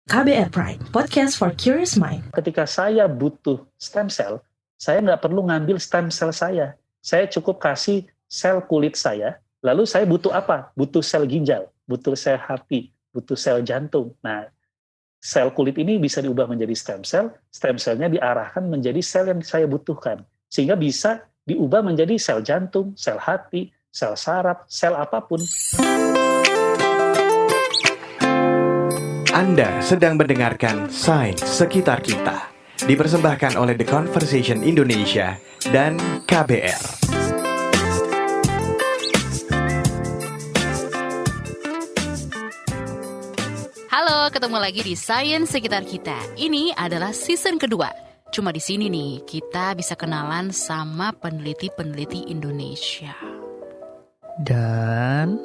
KBR Prime, podcast for curious mind. Ketika saya butuh stem cell, saya nggak perlu ngambil stem cell saya. Saya cukup kasih sel kulit saya, lalu saya butuh apa? Butuh sel ginjal, butuh sel hati, butuh sel jantung. Nah, sel kulit ini bisa diubah menjadi stem cell-nya diarahkan menjadi sel yang saya butuhkan. Sehingga bisa diubah menjadi sel jantung, sel hati, sel saraf, sel apapun. Anda sedang mendengarkan Sains Sekitar Kita, dipersembahkan oleh The Conversation Indonesia dan KBR. Halo, ketemu lagi di Sains Sekitar Kita. Ini adalah season kedua. Cuma di sini nih, kita bisa kenalan sama peneliti-peneliti Indonesia. Dan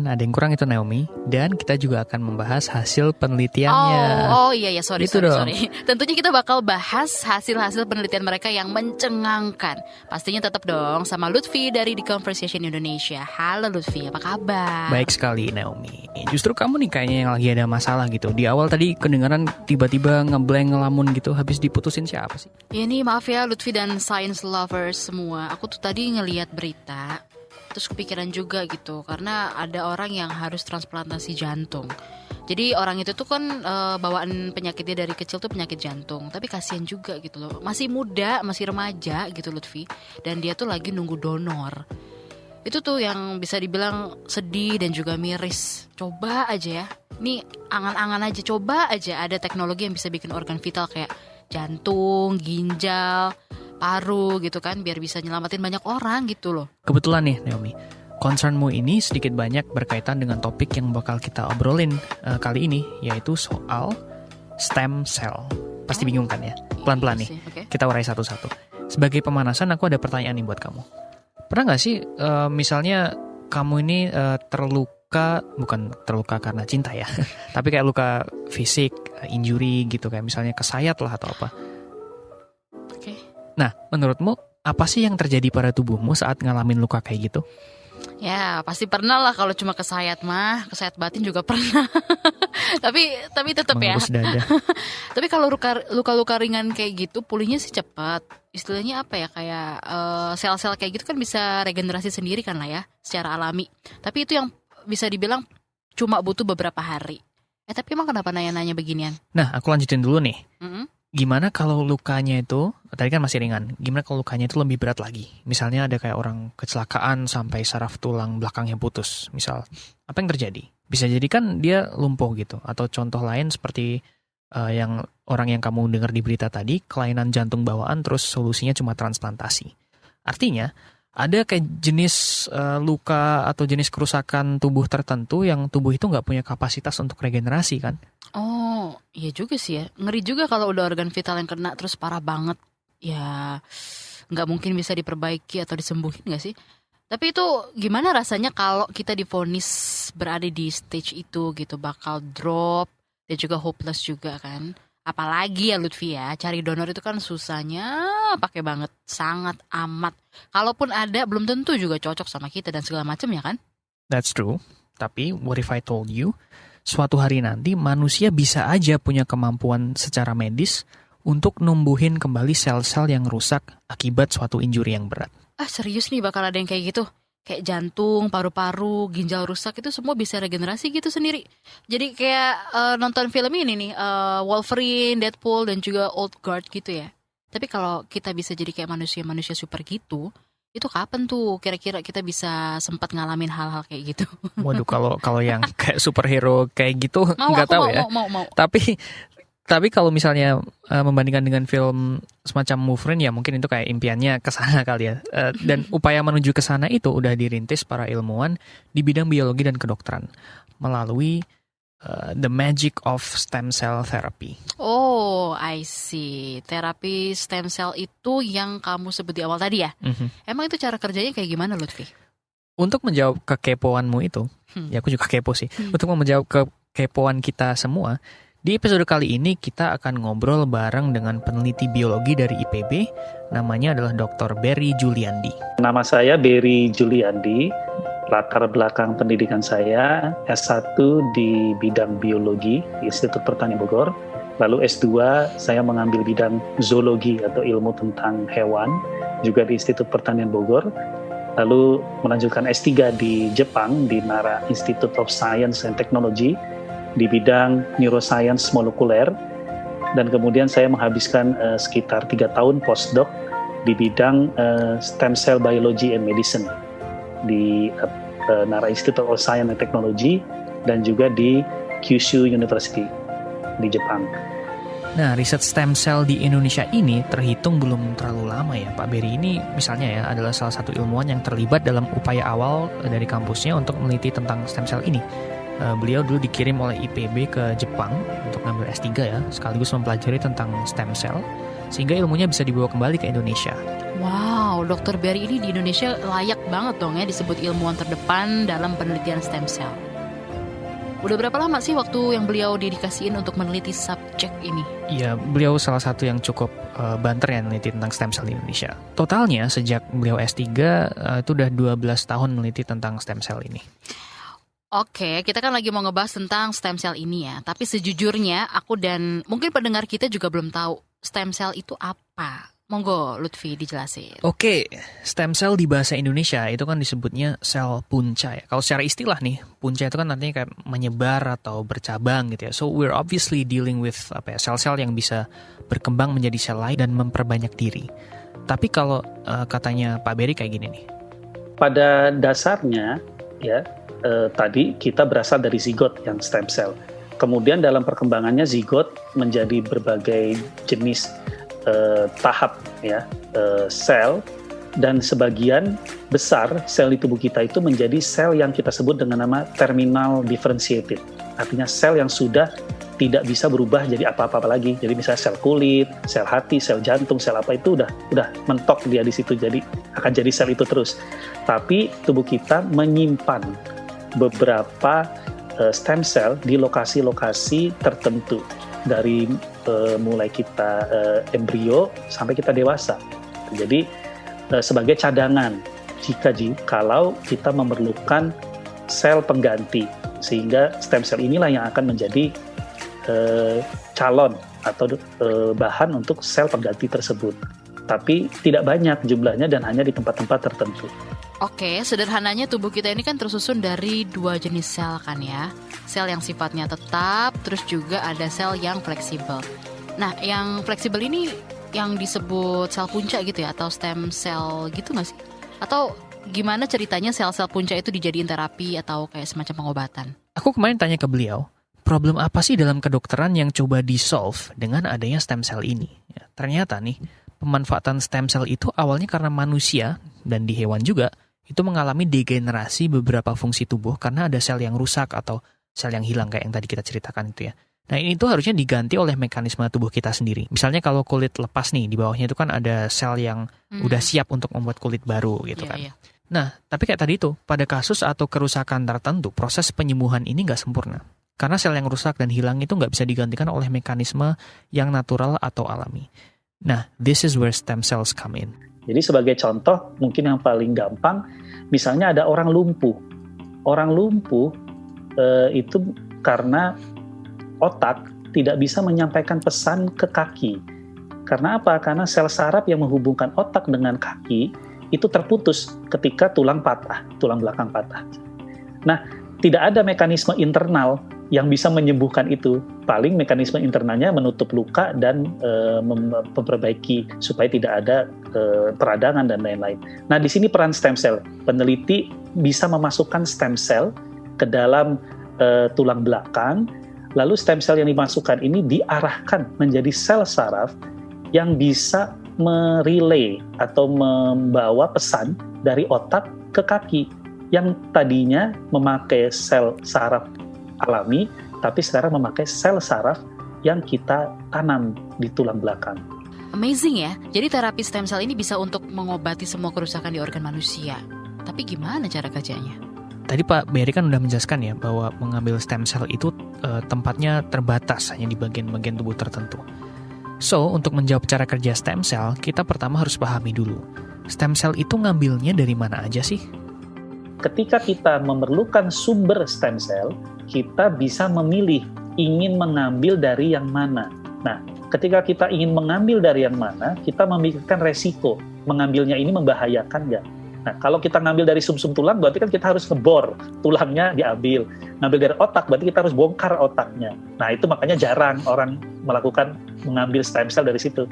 ada yang kurang itu Naomi. Dan kita juga akan membahas hasil penelitiannya. Oh iya, sorry. Tentunya kita bakal bahas hasil-hasil penelitian mereka yang mencengangkan. Pastinya tetap dong sama Lutfi dari The Conversation Indonesia. Halo Lutfi, apa kabar? Baik sekali Naomi. Justru kamu nih kayaknya yang lagi ada masalah gitu. Di awal tadi kedengaran tiba-tiba ngeblank ngelamun gitu. Habis diputusin siapa sih? Ya nih maaf ya Lutfi dan science lovers semua. Aku tuh tadi ngelihat berita, terus kepikiran juga gitu, karena ada orang yang harus transplantasi jantung. Jadi orang itu tuh kan bawaan penyakitnya dari kecil tuh penyakit jantung. Tapi kasihan juga gitu loh, masih muda, masih remaja gitu Lutfi. Dan dia tuh lagi nunggu donor. Itu tuh yang bisa dibilang sedih dan juga miris. Coba aja ya, nih angan-angan aja, coba aja ada teknologi yang bisa bikin organ vital kayak jantung, ginjal, paru gitu kan, biar bisa nyelamatin banyak orang gitu loh. Kebetulan nih Naomi, concernmu ini sedikit banyak berkaitan dengan topik yang bakal kita obrolin kali ini, yaitu soal stem cell. Pasti bingung kan ya? Pelan-pelan nih, Okay. kita urai satu-satu. Sebagai pemanasan, aku ada pertanyaan nih buat kamu. Pernah gak sih misalnya kamu ini bukan terluka karena cinta ya, tapi kayak luka fisik, injury gitu, kayak misalnya kesayat lah atau apa. Oke. Nah, menurutmu apa sih yang terjadi pada tubuhmu saat ngalamin luka kayak gitu? Ya pasti pernah lah, kalau cuma kesayat kesayat batin juga pernah. tapi tetap ya. Mengurus dada. Tapi kalau luka-luka ringan kayak gitu pulihnya sih cepat. Istilahnya apa ya, kayak sel-sel kayak gitu kan bisa regenerasi sendiri kan lah ya, secara alami. Tapi itu yang bisa dibilang cuma butuh beberapa hari. Tapi emang kenapa nanya-nanya beginian? Nah, aku lanjutin dulu nih. Mm-hmm. Gimana kalau lukanya itu, tadi kan masih ringan, gimana kalau lukanya itu lebih berat lagi? Misalnya ada kayak orang kecelakaan sampai saraf tulang belakangnya putus, misal. Apa yang terjadi? Bisa jadi kan dia lumpuh gitu. Atau contoh lain seperti yang orang yang kamu dengar di berita tadi, kelainan jantung bawaan terus solusinya cuma transplantasi. Artinya, ada kayak jenis luka atau jenis kerusakan tubuh tertentu yang tubuh itu nggak punya kapasitas untuk regenerasi kan? Oh, iya juga sih ya. Ngeri juga kalau udah organ vital yang kena terus parah banget. Ya, nggak mungkin bisa diperbaiki atau disembuhin nggak sih? Tapi itu gimana rasanya kalau kita divonis berada di stage itu gitu, bakal drop dan juga hopeless juga kan? Apalagi ya Lutfi ya, cari donor itu kan susahnya pakai banget, sangat amat. Kalaupun ada, belum tentu juga cocok sama kita dan segala macam ya kan? That's true. Tapi what if I told you, suatu hari nanti manusia bisa aja punya kemampuan secara medis untuk numbuhin kembali sel-sel yang rusak akibat suatu injury yang berat. Ah serius nih bakal ada yang kayak gitu? Kayak jantung, paru-paru, ginjal rusak itu semua bisa regenerasi gitu sendiri. Jadi kayak nonton film ini nih, Wolverine, Deadpool, dan juga Old Guard gitu ya. Tapi kalau kita bisa jadi kayak manusia-manusia super gitu, itu kapan tuh kira-kira kita bisa sempat ngalamin hal-hal kayak gitu? Waduh, kalau yang kayak superhero kayak gitu nggak tahu ya. Mau. Tapi kalau misalnya membandingkan dengan film semacam Wolverine, ya mungkin itu kayak impiannya ke sana kali ya. Dan upaya menuju ke sana itu udah dirintis para ilmuwan di bidang biologi dan kedokteran melalui the magic of stem cell therapy. Oh, I see. Terapi stem cell itu yang kamu sebut di awal tadi ya? Mm-hmm. Emang itu cara kerjanya kayak gimana Lutfi? Untuk menjawab kekepoanmu itu, ya aku juga kepo sih. Untuk menjawab kekepoan kita semua, di episode kali ini kita akan ngobrol bareng dengan peneliti biologi dari IPB, namanya adalah Dr. Berry Juliandi. Nama saya Berry Juliandi. latar belakang pendidikan saya S1 di bidang biologi di Institut Pertanian Bogor. Lalu S2 saya mengambil bidang zoologi atau ilmu tentang hewan juga di Institut Pertanian Bogor. Lalu melanjutkan S3 di Jepang di Nara Institute of Science and Technology di bidang neuroscience molekuler. Dan kemudian saya menghabiskan sekitar 3 tahun postdoc di bidang stem cell biology and medicine di Nara Institute of Science and Technology dan juga di Kyushu University di Jepang. Nah, riset stem cell di Indonesia ini terhitung belum terlalu lama ya. Pak Berry ini misalnya ya adalah salah satu ilmuwan yang terlibat dalam upaya awal dari kampusnya untuk meneliti tentang stem cell ini. Beliau dulu dikirim oleh IPB ke Jepang untuk ngambil S3 ya, sekaligus mempelajari tentang stem cell, sehingga ilmunya bisa dibawa kembali ke Indonesia. Wow, Dr. Berry ini di Indonesia layak banget dong ya disebut ilmuwan terdepan dalam penelitian stem cell. Udah berapa lama sih waktu yang beliau dedikasiin untuk meneliti subjek ini? Iya, beliau salah satu yang cukup banter ya meneliti tentang stem cell di Indonesia. Totalnya sejak beliau S3 itu udah 12 tahun meneliti tentang stem cell ini. Oke, kita kan lagi mau ngebahas tentang stem cell ini ya. Tapi sejujurnya aku dan mungkin pendengar kita juga belum tahu stem cell itu apa. Monggo Lutfi dijelasin. Oke, stem cell di bahasa Indonesia itu kan disebutnya sel punca ya. Kalau secara istilah nih, punca itu kan artinya kayak menyebar atau bercabang gitu ya. So we're obviously dealing with sel-sel yang bisa berkembang menjadi sel lain dan memperbanyak diri. Tapi kalau katanya Pak Berry kayak gini nih. Pada dasarnya ya tadi kita berasal dari zigot yang stem cell. Kemudian dalam perkembangannya zigot menjadi berbagai jenis tahap ya sel, dan sebagian besar sel di tubuh kita itu menjadi sel yang kita sebut dengan nama terminal differentiated. Artinya sel yang sudah tidak bisa berubah jadi apa-apa lagi. Jadi misalnya sel kulit, sel hati, sel jantung, sel apa itu udah mentok dia di situ, jadi akan jadi sel itu terus. Tapi tubuh kita menyimpan beberapa stem cell di lokasi-lokasi tertentu dari mulai kita embrio sampai kita dewasa. Jadi sebagai cadangan kalau kita memerlukan sel pengganti, sehingga stem cell inilah yang akan menjadi calon atau bahan untuk sel pengganti tersebut. Tapi tidak banyak jumlahnya dan hanya di tempat-tempat tertentu. Oke, sederhananya tubuh kita ini kan tersusun dari 2 jenis sel kan ya. Sel yang sifatnya tetap, terus juga ada sel yang fleksibel. Nah, yang fleksibel ini yang disebut sel punca gitu ya, atau stem cell gitu nggak sih? Atau gimana ceritanya sel-sel punca itu dijadiin terapi atau kayak semacam pengobatan? Aku kemarin tanya ke beliau, problem apa sih dalam kedokteran yang coba di-solve dengan adanya stem cell ini? Ya, ternyata nih, pemanfaatan stem cell itu awalnya karena manusia dan di hewan juga itu mengalami degenerasi beberapa fungsi tubuh karena ada sel yang rusak atau sel yang hilang kayak yang tadi kita ceritakan itu ya. Nah ini tuh harusnya diganti oleh mekanisme tubuh kita sendiri. Misalnya kalau kulit lepas nih, di bawahnya itu kan ada sel yang udah siap untuk membuat kulit baru gitu kan. Nah tapi kayak tadi itu, pada kasus atau kerusakan tertentu, proses penyembuhan ini nggak sempurna. Karena sel yang rusak dan hilang itu nggak bisa digantikan oleh mekanisme yang natural atau alami. Nah, this is where stem cells come in. Jadi sebagai contoh, mungkin yang paling gampang, misalnya ada orang lumpuh. Orang lumpuh itu karena otak tidak bisa menyampaikan pesan ke kaki. Karena apa? Karena sel saraf yang menghubungkan otak dengan kaki itu terputus ketika tulang patah, tulang belakang patah. Nah, tidak ada mekanisme internal yang bisa menyembuhkan itu. Paling mekanisme internalnya menutup luka dan memperbaiki supaya tidak ada peradangan dan lain-lain. Nah, di sini peran stem cell. Peneliti bisa memasukkan stem cell ke dalam tulang belakang, lalu stem cell yang dimasukkan ini diarahkan menjadi sel saraf yang bisa merelay atau membawa pesan dari otak ke kaki yang tadinya memakai sel saraf alami, tapi sekarang memakai sel saraf yang kita tanam di tulang belakang. Amazing ya, jadi terapi stem cell ini bisa untuk mengobati semua kerusakan di organ manusia. Tapi gimana cara kerjanya? Tadi Pak Berry kan udah menjelaskan ya bahwa mengambil stem cell itu tempatnya terbatas hanya di bagian-bagian tubuh tertentu. So, untuk menjawab cara kerja stem cell, kita pertama harus pahami dulu, stem cell itu ngambilnya dari mana aja sih? ketika kita memerlukan sumber stem cell, kita bisa memilih ingin mengambil dari yang mana. Nah, ketika kita ingin mengambil dari yang mana, kita memikirkan resiko. Mengambilnya ini membahayakan nggak? Nah, kalau kita ngambil dari sumsum tulang, berarti kan kita harus ngebor, tulangnya diambil. Ngambil dari otak, berarti kita harus bongkar otaknya. Nah, itu makanya jarang orang mengambil stem cell dari situ.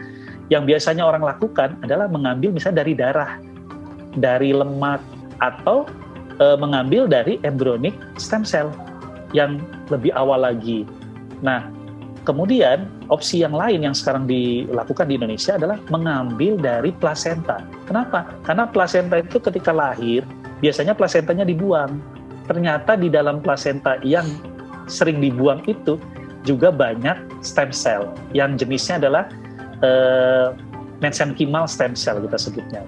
Yang biasanya orang lakukan adalah mengambil misalnya dari darah, dari lemak, atau mengambil dari embryonic stem cell yang lebih awal lagi. Nah, kemudian opsi yang lain yang sekarang dilakukan di Indonesia adalah mengambil dari plasenta. Kenapa? Karena plasenta itu ketika lahir, biasanya plasentanya dibuang. Ternyata di dalam plasenta yang sering dibuang itu juga banyak stem cell yang jenisnya adalah mesenchymal stem cell kita sebutnya.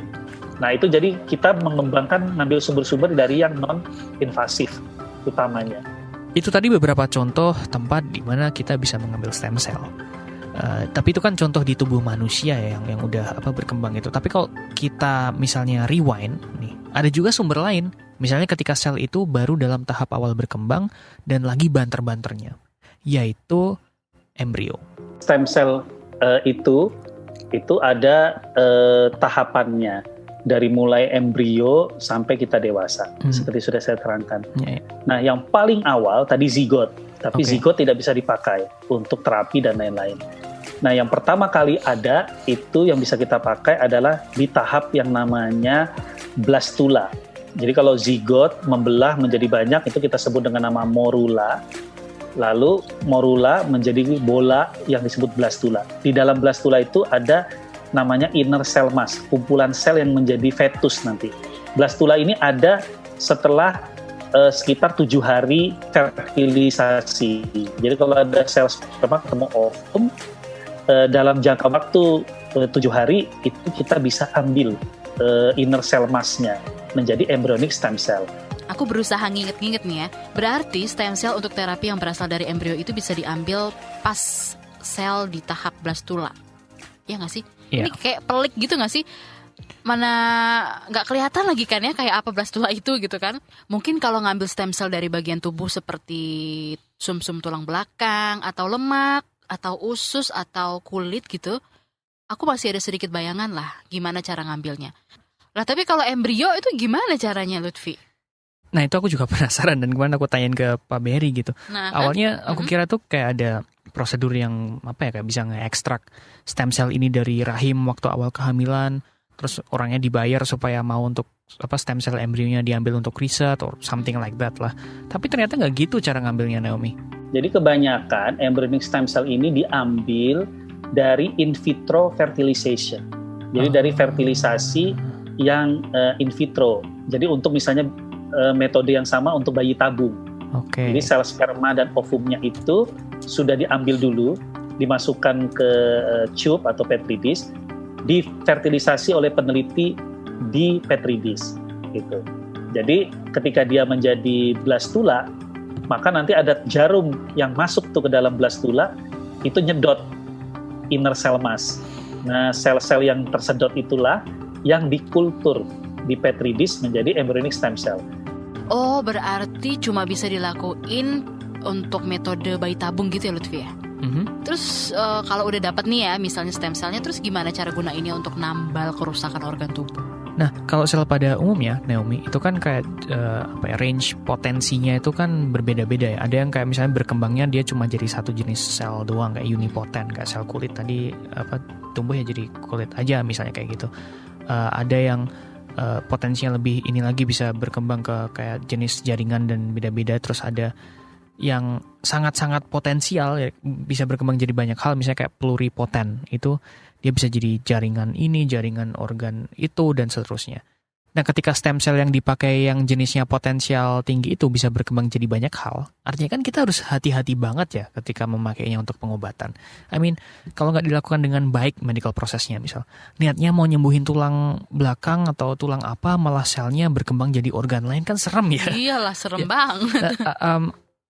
Nah, itu jadi kita mengembangkan ngambil sumber-sumber dari yang non-invasif utamanya. Itu tadi beberapa contoh tempat di mana kita bisa mengambil stem cell. Tapi itu kan contoh di tubuh manusia ya, yang udah berkembang itu. Tapi kalau kita misalnya rewind nih, ada juga sumber lain. Misalnya ketika sel itu baru dalam tahap awal berkembang dan lagi banter-banternya, yaitu embrio. Stem cell itu ada tahapannya. Dari mulai embrio sampai kita dewasa, seperti sudah saya terangkan. Nah, yang paling awal tadi zigot, tapi zigot tidak bisa dipakai untuk terapi dan lain-lain. Nah, yang pertama kali ada itu yang bisa kita pakai adalah di tahap yang namanya blastula. Jadi kalau zigot membelah menjadi banyak, itu kita sebut dengan nama morula. Lalu morula menjadi bola yang disebut blastula. Di dalam blastula itu ada namanya inner cell mass, kumpulan sel yang menjadi fetus nanti. Blastula ini ada setelah sekitar 7 hari fertilisasi. Jadi kalau ada sel sperma ketemu ovum, dalam jangka waktu 7 hari itu kita bisa ambil inner cell mass-nya menjadi embryonic stem cell. Aku berusaha nginget-nginget nih ya. Berarti stem cell untuk terapi yang berasal dari embrio itu bisa diambil pas sel di tahap blastula. Ya nggak sih? Yeah. Ini kayak pelik gitu nggak sih? Mana nggak kelihatan lagi kan ya kayak apa blastula itu gitu kan? Mungkin kalau ngambil stem cell dari bagian tubuh seperti sumsum tulang belakang atau lemak atau usus atau kulit gitu, aku masih ada sedikit bayangan lah gimana cara ngambilnya. Lah tapi kalau embrio itu gimana caranya, Lutfi? Nah, itu aku juga penasaran dan kemarin aku tanyain ke Pak Berry gitu. Nah, awalnya aku kira tuh kayak ada prosedur yang kayak bisa nge-ekstrak stem cell ini dari rahim waktu awal kehamilan, terus orangnya dibayar supaya mau untuk stem cell embrionya diambil untuk riset or something like that lah. Tapi ternyata nggak gitu cara ngambilnya, Naomi. Jadi kebanyakan embryonic stem cell ini diambil dari in vitro fertilization. Jadi dari fertilisasi yang in vitro. Jadi untuk misalnya metode yang sama untuk bayi tabung. Jadi sel sperma dan ovumnya itu sudah diambil dulu, dimasukkan ke tube atau petri dish, difertilisasi oleh peneliti di petri dish gitu. Jadi ketika dia menjadi blastula, maka nanti ada jarum yang masuk tuh ke dalam blastula, itu nyedot inner cell mass. Nah, sel-sel yang tersedot itulah yang dikultur di petri dish menjadi embryonic stem cell. Oh, berarti cuma bisa dilakuin untuk metode bayi tabung gitu ya, Lutfi ya? Terus kalau udah dapat nih ya, misalnya stem cellnya, terus gimana cara gunainnya untuk nambal kerusakan organ tubuh? Nah, kalau sel pada umumnya, Naomi, itu kan kayak range potensinya itu kan berbeda-beda ya. Ada yang kayak misalnya berkembangnya dia cuma jadi satu jenis sel doang, kayak unipotent, kayak sel kulit tadi tumbuh ya jadi kulit aja misalnya kayak gitu. Ada yang potensinya lebih ini lagi bisa berkembang ke kayak jenis jaringan dan beda-beda. Terus ada yang sangat-sangat potensial ya, bisa berkembang jadi banyak hal, misalnya kayak pluripotent, itu dia bisa jadi jaringan ini, jaringan organ itu, dan seterusnya. Nah, ketika stem cell yang dipakai yang jenisnya potensial tinggi itu bisa berkembang jadi banyak hal, artinya kan kita harus hati-hati banget ya ketika memakainya untuk pengobatan. I mean, kalau nggak dilakukan dengan baik medical prosesnya, misal niatnya mau nyembuhin tulang belakang atau tulang apa, malah selnya berkembang jadi organ lain, kan serem ya. Iyalah, serem banget.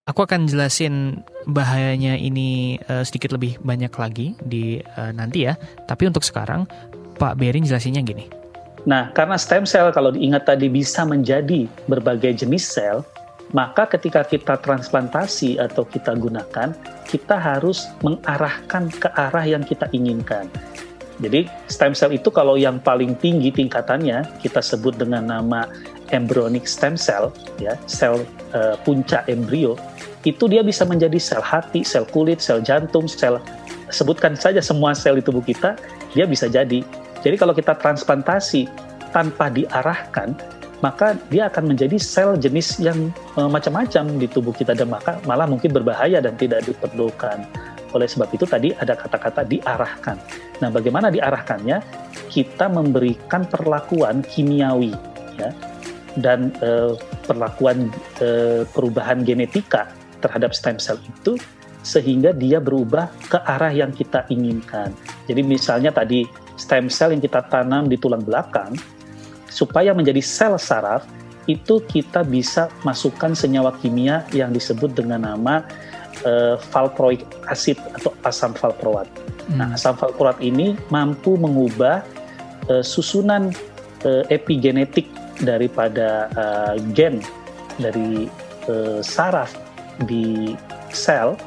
Aku akan jelasin bahayanya ini sedikit lebih banyak lagi di nanti ya. Tapi untuk sekarang, Pak Berry jelasinnya gini. Nah, karena stem cell kalau diingat tadi bisa menjadi berbagai jenis sel, maka ketika kita transplantasi atau kita gunakan, kita harus mengarahkan ke arah yang kita inginkan. Jadi stem cell itu kalau yang paling tinggi tingkatannya kita sebut dengan nama embryonic stem cell, ya, sel puncak embrio, itu dia bisa menjadi sel hati, sel kulit, sel jantung, sel, sebutkan saja semua sel di tubuh kita, dia bisa jadi. Jadi kalau kita transplantasi tanpa diarahkan, maka dia akan menjadi sel jenis yang macam-macam di tubuh kita dan maka malah mungkin berbahaya dan tidak diperlukan. Oleh sebab itu tadi ada kata-kata diarahkan. Nah, bagaimana diarahkannya? Kita memberikan perlakuan kimiawi, ya, dan perlakuan perubahan genetika terhadap stem cell itu sehingga dia berubah ke arah yang kita inginkan. Jadi misalnya tadi stem cell yang kita tanam di tulang belakang, supaya menjadi sel saraf, itu kita bisa masukkan senyawa kimia yang disebut dengan nama valproic acid atau asam valproat. Nah, asam valproat ini mampu mengubah susunan epigenetik daripada gen dari saraf di sel,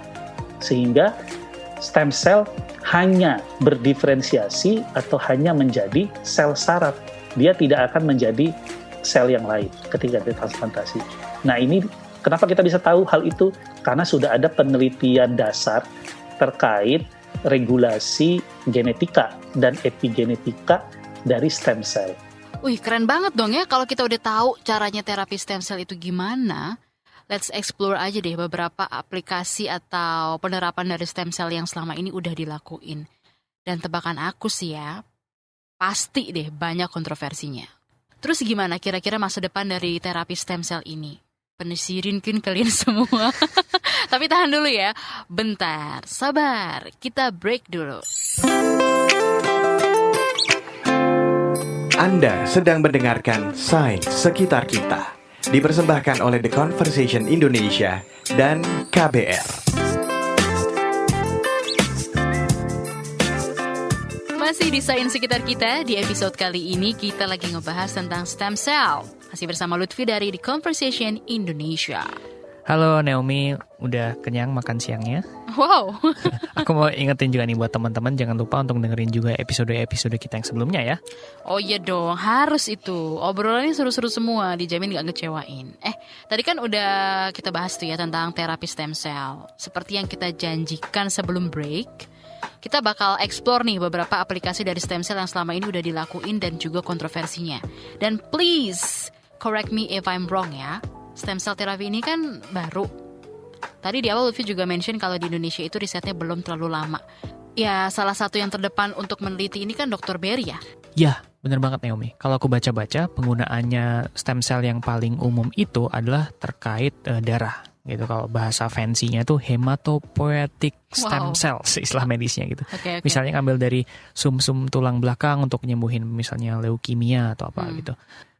sehingga stem cell hanya berdiferensiasi atau hanya menjadi sel saraf. Dia tidak akan menjadi sel yang lain ketika ditransplantasi. Nah, ini kenapa kita bisa tahu hal itu? Karena sudah ada penelitian dasar terkait regulasi genetika dan epigenetika dari stem cell. Wih, keren banget dong ya kalau kita udah tahu caranya terapi stem cell itu gimana. Let's explore aja deh beberapa aplikasi atau penerapan dari stem cell yang selama ini udah dilakuin. Dan tebakan aku sih ya, pasti deh banyak kontroversinya. Terus gimana kira-kira masa depan dari terapi stem cell ini? Penisirin kan kalian semua. Tapi tahan dulu ya. Bentar, sabar. Kita break dulu. Anda sedang mendengarkan Sains Sekitar Kita. Dipersembahkan oleh The Conversation Indonesia dan KBR. Masih di Sains Sekitar Kita, di episode kali ini kita lagi ngebahas tentang stem cell. Masih bersama Lutfi dari The Conversation Indonesia. Halo Naomi, udah kenyang makan siangnya? Wow. Aku mau ingetin juga nih buat teman-teman, jangan lupa untuk dengerin juga episode-episode kita yang sebelumnya ya. Oh iya dong, harus itu. Obrolannya seru-seru semua, dijamin gak ngecewain. Tadi kan udah kita bahas tuh ya tentang terapi stem cell. Seperti yang kita janjikan sebelum break, kita bakal explore nih beberapa aplikasi dari stem cell yang selama ini udah dilakuin dan juga kontroversinya. Dan please, correct me if I'm wrong ya. Stem cell terapi ini kan baru. Tadi di awal Lutfi juga mention kalau di Indonesia itu risetnya belum terlalu lama. Ya, salah satu yang terdepan untuk meneliti ini kan Dr. Berry ya? Ya, bener banget Naomi. Kalau aku baca-baca, penggunaannya stem cell yang paling umum itu adalah terkait darah. Gitu, kalau bahasa fancy-nya tuh hematopoietic stem cells, istilah medisnya gitu. Okay. Misalnya ngambil dari sum-sum tulang belakang untuk nyembuhin misalnya leukemia atau apa gitu.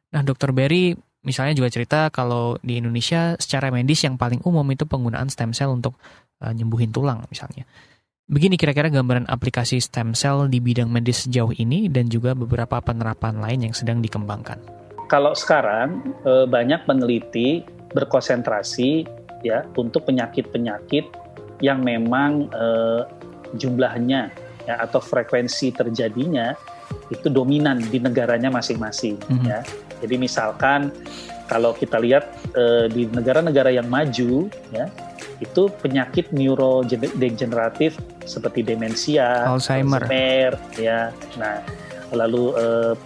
Nah, Dr. Berry misalnya juga cerita kalau di Indonesia secara medis yang paling umum itu penggunaan stem cell untuk nyembuhin tulang misalnya. Begini kira-kira gambaran aplikasi stem cell di bidang medis sejauh ini dan juga beberapa penerapan lain yang sedang dikembangkan. Kalau sekarang banyak peneliti berkonsentrasi ya untuk penyakit-penyakit yang memang jumlahnya ya, atau frekuensi terjadinya itu dominan di negaranya masing-masing ya. Jadi misalkan kalau kita lihat di negara-negara yang maju ya, itu penyakit neurodegeneratif seperti demensia, Alzheimer ya. Nah, lalu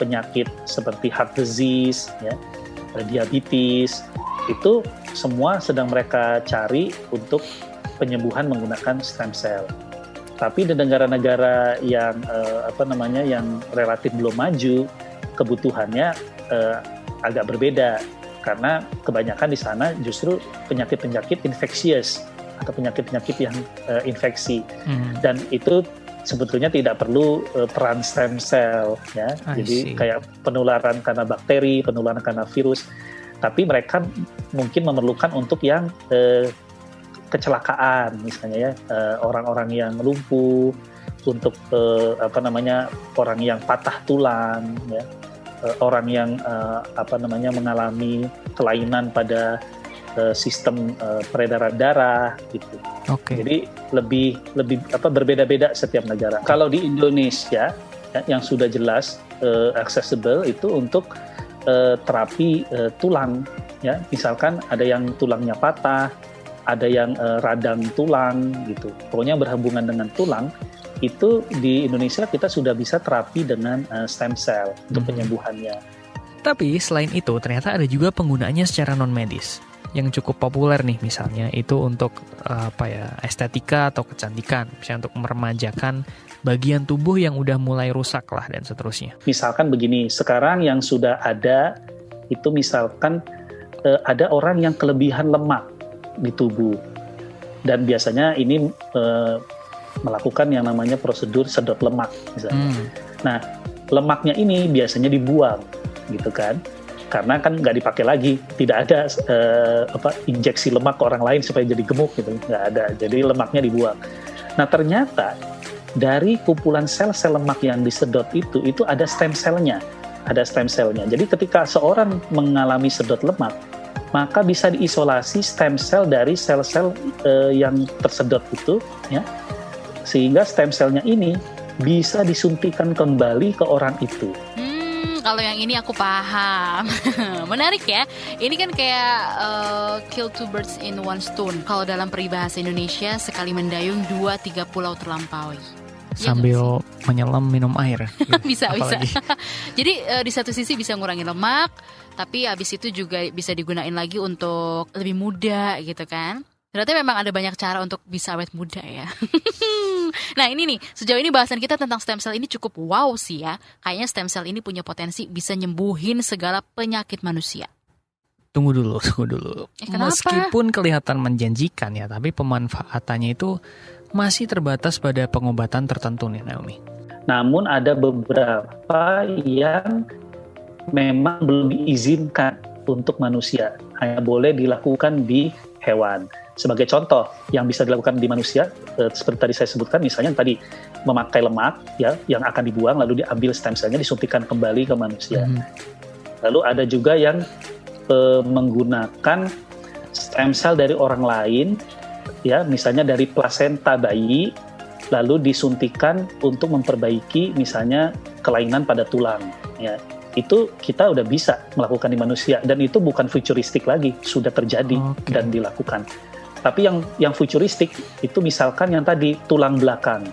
penyakit seperti heart disease ya, diabetes, itu semua sedang mereka cari untuk penyembuhan menggunakan stem cell. Tapi di negara-negara yang yang relatif belum maju, kebutuhannya agak berbeda karena kebanyakan di sana justru penyakit-penyakit infeksius atau penyakit-penyakit yang infeksi dan itu sebetulnya tidak perlu peran stem cell ya. Jadi kayak penularan karena bakteri, penularan karena virus, tapi mereka mungkin memerlukan untuk yang kecelakaan misalnya ya, orang-orang yang lumpuh, untuk orang yang patah tulang ya, orang yang mengalami kelainan pada sistem peredaran darah gitu. Oke. Jadi lebih berbeda-beda setiap negara. Kalau di Indonesia yang sudah jelas accessible itu untuk terapi tulang, ya. Misalkan ada yang tulangnya patah, ada yang radang tulang gitu. Pokoknya berhubungan dengan tulang, itu di Indonesia kita sudah bisa terapi dengan stem cell untuk penyembuhannya. Tapi selain itu ternyata ada juga penggunaannya secara non medis yang cukup populer nih, misalnya itu untuk estetika atau kecantikan, misalnya untuk meremajakan bagian tubuh yang udah mulai rusak lah dan seterusnya. Misalkan begini, sekarang yang sudah ada itu misalkan ada orang yang kelebihan lemak di tubuh dan biasanya ini melakukan yang namanya prosedur sedot lemak misalnya. Nah, lemaknya ini biasanya dibuang gitu kan. Karena kan nggak dipakai lagi, tidak ada injeksi lemak ke orang lain supaya jadi gemuk gitu, nggak ada. Jadi lemaknya dibuang. Nah ternyata dari kumpulan sel-sel lemak yang disedot itu ada stem cell-nya, Jadi ketika seorang mengalami sedot lemak, maka bisa diisolasi stem cell dari sel-sel yang tersedot itu, ya, sehingga stem cell-nya ini bisa disuntikan kembali ke orang itu. Kalau yang ini aku paham. Menarik ya. Ini kan kayak kill two birds in one stone. Kalau dalam peribahasa Indonesia, sekali mendayung 2-3 pulau terlampaui. Sambil menyelam minum air. Bisa. Jadi di satu sisi bisa ngurangi lemak, tapi habis itu juga bisa digunain lagi untuk lebih muda gitu kan. Ternyata memang ada banyak cara untuk bisa awet muda ya. Nah ini nih, sejauh ini bahasan kita tentang stem cell ini cukup wow sih ya. Kayaknya stem cell ini punya potensi bisa nyembuhin segala penyakit manusia. Tunggu dulu. Kenapa? Meskipun kelihatan menjanjikan ya, tapi pemanfaatannya itu masih terbatas pada pengobatan tertentu nih Naomi. Namun ada beberapa yang memang belum diizinkan untuk manusia. Hanya boleh dilakukan di hewan. Sebagai contoh, yang bisa dilakukan di manusia, seperti tadi saya sebutkan, misalnya tadi memakai lemak, ya, yang akan dibuang, lalu diambil stem cell-nya, disuntikan kembali ke manusia. Lalu ada juga yang menggunakan stem cell dari orang lain, ya, misalnya dari plasenta bayi, lalu disuntikan untuk memperbaiki, misalnya kelainan pada tulang, ya. Itu kita udah bisa melakukan di manusia, dan itu bukan futuristik lagi, sudah terjadi dan dilakukan. Tapi yang futuristik itu misalkan yang tadi tulang belakang,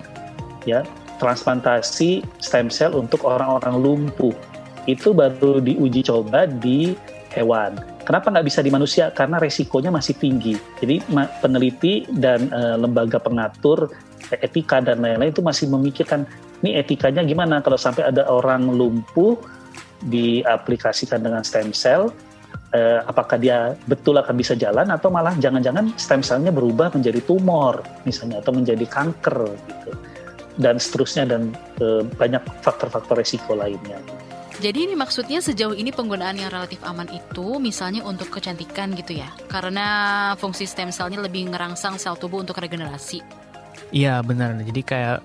ya, transplantasi stem cell untuk orang-orang lumpuh, itu baru diuji coba di hewan. Kenapa nggak bisa di manusia? Karena resikonya masih tinggi. Jadi peneliti dan lembaga pengatur etika dan lain-lain itu masih memikirkan, ini etikanya gimana kalau sampai ada orang lumpuh diaplikasikan dengan stem cell, apakah dia betul akan bisa jalan atau malah jangan-jangan stem cell-nya berubah menjadi tumor misalnya atau menjadi kanker gitu, dan seterusnya, dan banyak faktor-faktor resiko lainnya. Jadi ini maksudnya sejauh ini penggunaan yang relatif aman itu misalnya untuk kecantikan gitu ya, karena fungsi stem cell-nya lebih ngerangsang sel tubuh untuk regenerasi. Iya benar, jadi kayak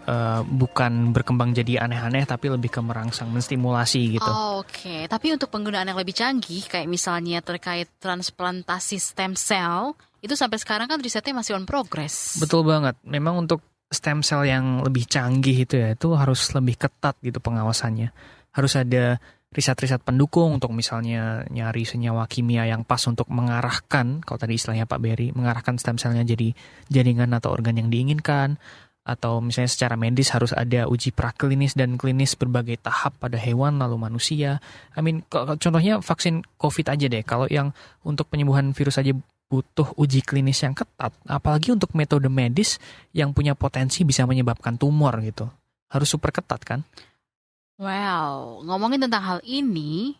bukan berkembang jadi aneh-aneh tapi lebih ke merangsang, menstimulasi gitu. Oke. Tapi untuk penggunaan yang lebih canggih kayak misalnya terkait transplantasi stem cell, itu sampai sekarang kan risetnya masih on progress. Betul banget, memang untuk stem cell yang lebih canggih itu ya, itu harus lebih ketat gitu pengawasannya. Harus ada riset-riset pendukung untuk misalnya nyari senyawa kimia yang pas untuk mengarahkan, kalau tadi istilahnya Pak Berry, mengarahkan stem cell-nya jadi jaringan atau organ yang diinginkan, atau misalnya secara medis harus ada uji praklinis dan klinis berbagai tahap pada hewan lalu manusia. Contohnya vaksin COVID aja deh, kalau yang untuk penyembuhan virus aja butuh uji klinis yang ketat, apalagi untuk metode medis yang punya potensi bisa menyebabkan tumor gitu. Harus super ketat kan? Wow, ngomongin tentang hal ini,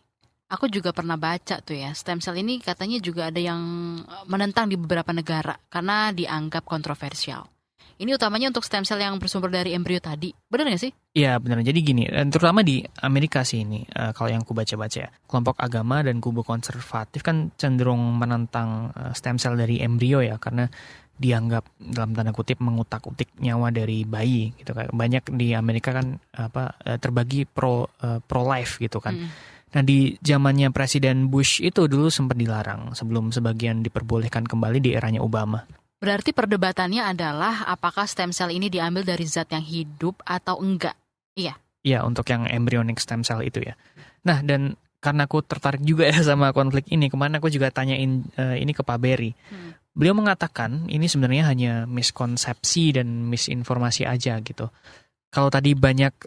aku juga pernah baca tuh ya, stem cell ini katanya juga ada yang menentang di beberapa negara karena dianggap kontroversial. Ini utamanya untuk stem cell yang bersumber dari embrio tadi, benar nggak sih? Iya benar, jadi gini, terutama di Amerika sih ini, kalau yang ku baca-baca ya, kelompok agama dan kubu konservatif kan cenderung menentang stem cell dari embrio ya, karena dianggap dalam tanda kutip mengutak-utik nyawa dari bayi gitu kan. Banyak di Amerika kan terbagi pro life gitu kan. Nah, di zamannya Presiden Bush itu dulu sempat dilarang sebelum sebagian diperbolehkan kembali di eranya Obama. Berarti perdebatannya adalah apakah stem cell ini diambil dari zat yang hidup atau enggak? Iya. Ya, untuk yang embryonic stem cell itu ya. Nah, dan karena aku tertarik juga ya sama konflik ini, kemarin aku juga tanyain ini ke Pak Berry. Beliau mengatakan ini sebenarnya hanya miskonsepsi dan misinformasi aja gitu. Kalau tadi banyak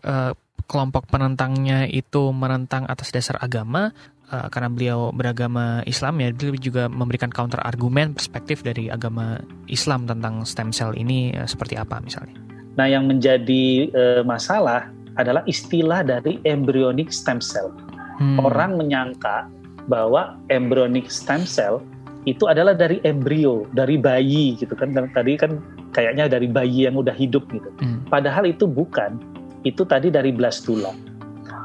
kelompok penentangnya itu menentang atas dasar agama, karena beliau beragama Islam ya, beliau juga memberikan counter argumen perspektif dari agama Islam tentang stem cell ini seperti apa misalnya. Nah, yang menjadi masalah adalah istilah dari embryonic stem cell. Orang menyangka bahwa embryonic stem cell itu adalah dari embrio, dari bayi gitu kan. Tadi kan kayaknya dari bayi yang udah hidup gitu. Padahal itu bukan. Itu tadi dari blastula.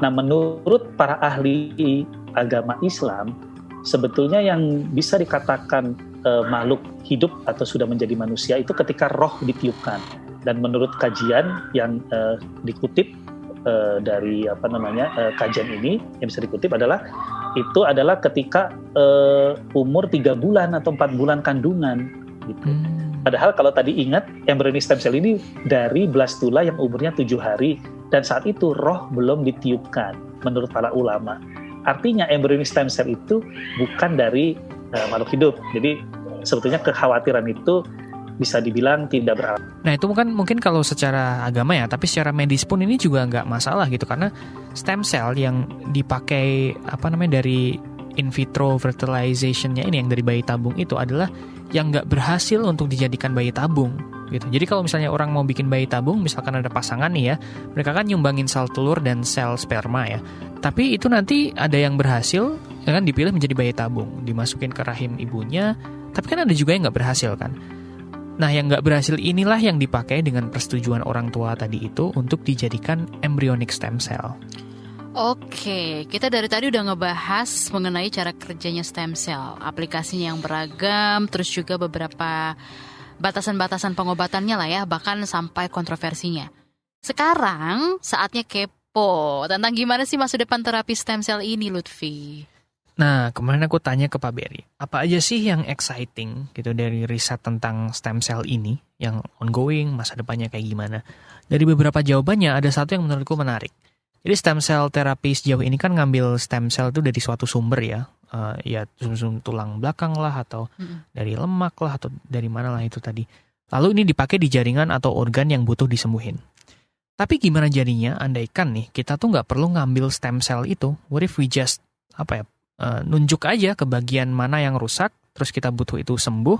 Nah, menurut para ahli agama Islam, sebetulnya yang bisa dikatakan makhluk hidup atau sudah menjadi manusia itu ketika roh ditiupkan. Dan menurut kajian yang dikutip dari kajian ini yang bisa dikutip adalah itu adalah ketika umur 3 bulan atau 4 bulan kandungan gitu. Padahal kalau tadi ingat embryonic stem cell ini dari blastula yang umurnya 7 hari dan saat itu roh belum ditiupkan menurut para ulama. Artinya embryonic stem cell itu bukan dari makhluk hidup. Jadi sebetulnya kekhawatiran itu bisa dibilang tidak beralasan. Nah, itu mungkin kalau secara agama ya, tapi secara medis pun ini juga nggak masalah gitu, karena stem cell yang dipakai dari in vitro fertilization-nya ini yang dari bayi tabung itu adalah yang nggak berhasil untuk dijadikan bayi tabung gitu. Jadi kalau misalnya orang mau bikin bayi tabung, misalkan ada pasangan nih ya, mereka kan nyumbangin sel telur dan sel sperma ya. Tapi itu nanti ada yang berhasil, ya kan, dipilih menjadi bayi tabung, dimasukin ke rahim ibunya. Tapi kan ada juga yang nggak berhasil kan. Nah, yang nggak berhasil inilah yang dipakai dengan persetujuan orang tua tadi itu untuk dijadikan embryonic stem cell. Oke, kita dari tadi udah ngebahas mengenai cara kerjanya stem cell, aplikasinya yang beragam, terus juga beberapa batasan-batasan pengobatannya lah ya, bahkan sampai kontroversinya. Sekarang saatnya kepo tentang gimana sih masa depan terapi stem cell ini, Lutfi. Nah, kemarin aku tanya ke Pak Berry, apa aja sih yang exciting gitu dari riset tentang stem cell ini, yang ongoing, masa depannya kayak gimana. Dari beberapa jawabannya, ada satu yang menurutku menarik. Jadi stem cell terapi sejauh ini kan ngambil stem cell itu dari suatu sumber ya, ya sumber tulang belakang lah, atau dari lemak lah, atau dari mana lah itu tadi. Lalu ini dipakai di jaringan atau organ yang butuh disembuhin. Tapi gimana jadinya, andaikan nih, kita tuh nggak perlu ngambil stem cell itu, what if we just, nunjuk aja ke bagian mana yang rusak, terus kita butuh itu sembuh,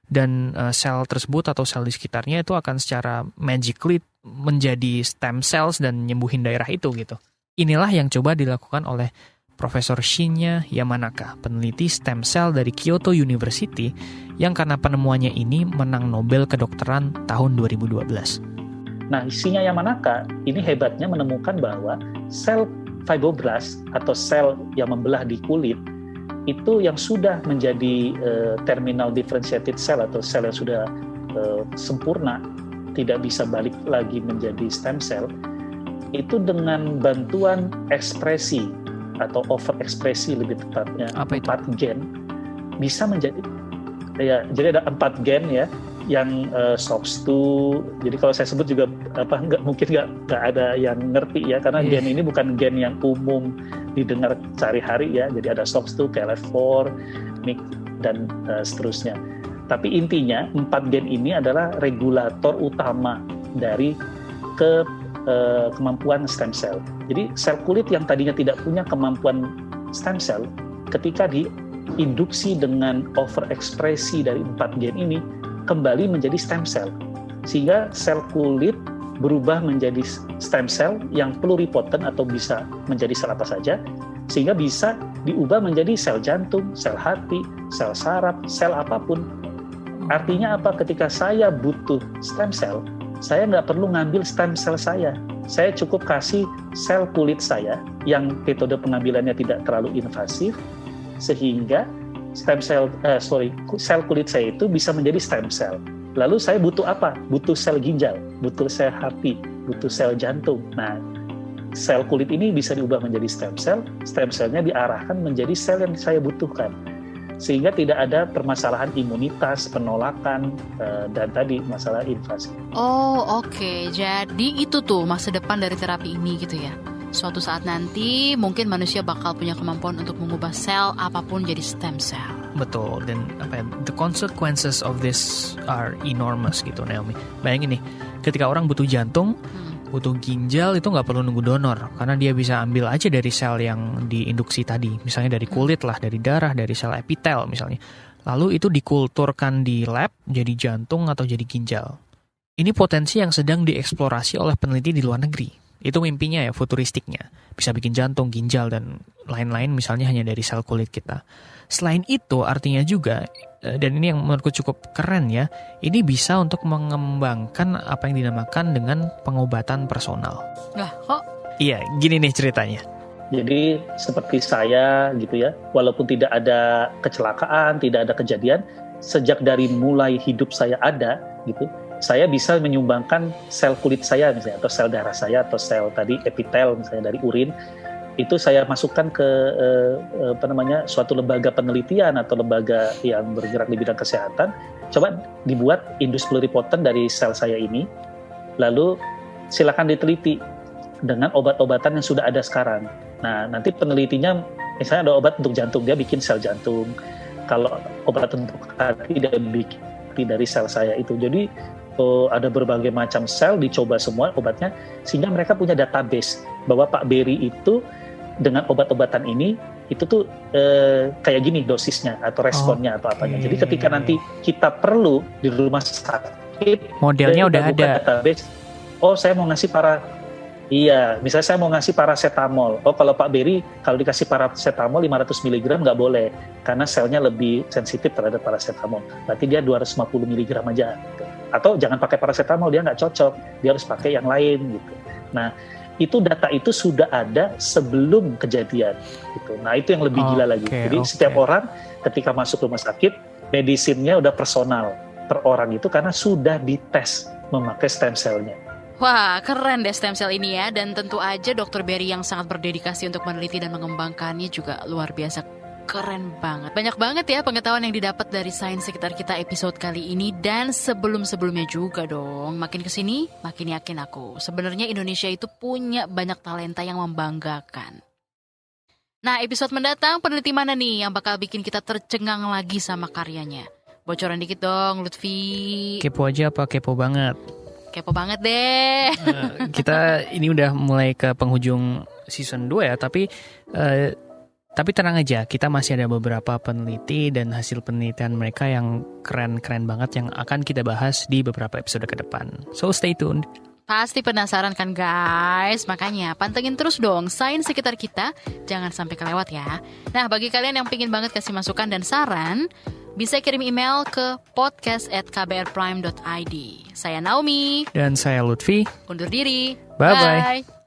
dan sel tersebut atau sel di sekitarnya itu akan secara magically menjadi stem cells dan nyembuhin daerah itu gitu. Inilah yang coba dilakukan oleh Profesor Shinya Yamanaka, peneliti stem cell dari Kyoto University, yang karena penemuannya ini menang Nobel Kedokteran tahun 2012. Nah, Shinya Yamanaka ini hebatnya menemukan bahwa sel fibroblast atau sel yang membelah di kulit itu yang sudah menjadi terminal differentiated cell atau sel yang sudah sempurna, tidak bisa balik lagi menjadi stem cell, itu dengan bantuan ekspresi atau overekspresi lebih tepatnya 4 gen bisa menjadi ya, jadi ada 4 gen ya yang SOX2. Jadi kalau saya sebut juga mungkin nggak ada yang ngerti ya, karena gen ini bukan gen yang umum didengar sehari-hari ya. Jadi ada SOX2, KLF4, MYC dan seterusnya. Tapi intinya 4 gen ini adalah regulator utama dari kemampuan stem cell. Jadi sel kulit yang tadinya tidak punya kemampuan stem cell, ketika diinduksi dengan overekspresi dari 4 gen ini, kembali menjadi stem cell, sehingga sel kulit berubah menjadi stem cell yang pluripotent atau bisa menjadi sel apa saja, sehingga bisa diubah menjadi sel jantung, sel hati, sel saraf, sel apapun. Artinya apa? Ketika saya butuh stem cell, saya nggak perlu ngambil stem cell saya cukup kasih sel kulit saya yang metode pengambilannya tidak terlalu invasif, sehingga sel kulit saya itu bisa menjadi stem cell. Lalu saya butuh apa? Butuh sel ginjal, butuh sel hati, butuh sel jantung. Nah, sel kulit ini bisa diubah menjadi stem cellnya diarahkan menjadi sel yang saya butuhkan. Sehingga tidak ada permasalahan imunitas, penolakan, dan tadi masalah invasi. Oh oke, jadi itu tuh masa depan dari terapi ini gitu ya. Suatu saat nanti mungkin manusia bakal punya kemampuan untuk mengubah sel apapun jadi stem cell. Betul, dan the consequences of this are enormous gitu, Naomi. Bayangin nih, ketika orang butuh jantung, butuh ginjal, itu nggak perlu nunggu donor, karena dia bisa ambil aja dari sel yang diinduksi tadi, misalnya dari kulit lah, dari darah, dari sel epitel misalnya. Lalu itu dikulturkan di lab jadi jantung atau jadi ginjal. Ini potensi yang sedang dieksplorasi oleh peneliti di luar negeri. Itu mimpinya ya, futuristiknya. Bisa bikin jantung, ginjal, dan lain-lain misalnya hanya dari sel kulit kita. Selain itu artinya juga, dan ini yang menurutku cukup keren ya, ini bisa untuk mengembangkan apa yang dinamakan dengan pengobatan personal. Lah kok? Iya, gini nih ceritanya. Jadi seperti saya gitu ya, walaupun tidak ada kecelakaan, tidak ada kejadian, sejak dari mulai hidup saya ada gitu, saya bisa menyumbangkan sel kulit saya misalnya, atau sel darah saya, atau sel tadi epitel misalnya dari urin, itu saya masukkan ke suatu lembaga penelitian atau lembaga yang bergerak di bidang kesehatan. Coba dibuat indus pluripotent dari sel saya ini, lalu silakan diteliti dengan obat-obatan yang sudah ada sekarang. Nah, nanti penelitinya misalnya ada obat untuk jantung, dia bikin sel jantung. Kalau obat untuk hati, dia bikin dari sel saya itu. Jadi ada berbagai macam sel, dicoba semua obatnya, sehingga mereka punya database bahwa Pak Berry itu dengan obat-obatan ini itu tuh kayak gini dosisnya atau responnya atau apanya. Jadi ketika nanti kita perlu di rumah sakit, modelnya udah ada database. Oh, saya mau ngasih misalnya saya mau ngasih paracetamol. Oh, kalau Pak Berry kalau dikasih paracetamol 500 mg nggak boleh karena selnya lebih sensitif terhadap paracetamol. Berarti dia 250 mg aja. Gitu. Atau jangan pakai paracetamol, dia nggak cocok, dia harus pakai yang lain gitu. Nah, itu data itu sudah ada sebelum kejadian gitu. Nah, itu yang lebih gila lagi. Jadi setiap orang ketika masuk rumah sakit, medisinnya udah personal per orang itu karena sudah dites memakai stem cell-nya. Wah, keren deh stem cell ini ya. Dan tentu aja Dr. Berry yang sangat berdedikasi untuk meneliti dan mengembangkannya juga luar biasa. Keren banget. Banyak banget ya pengetahuan yang didapat dari Sains Sekitar Kita episode kali ini. Dan sebelum-sebelumnya juga dong. Makin kesini, makin yakin aku. Sebenarnya Indonesia itu punya banyak talenta yang membanggakan. Nah, episode mendatang peneliti mana nih yang bakal bikin kita tercengang lagi sama karyanya? Bocoran dikit dong, Lutfi. Kepo aja apa kepo banget? Kepo banget deh. Kita ini udah mulai ke penghujung season 2 ya, tapi tenang aja, kita masih ada beberapa peneliti dan hasil penelitian mereka yang keren-keren banget yang akan kita bahas di beberapa episode ke depan. So stay tuned. Pasti penasaran kan guys? Makanya pantengin terus dong Sains Sekitar Kita, jangan sampai kelewat ya. Nah, bagi kalian yang pingin banget kasih masukan dan saran, bisa kirim email ke podcast@kbrprime.id. Saya Naomi. Dan saya Lutfi. Undur diri. Bye-bye.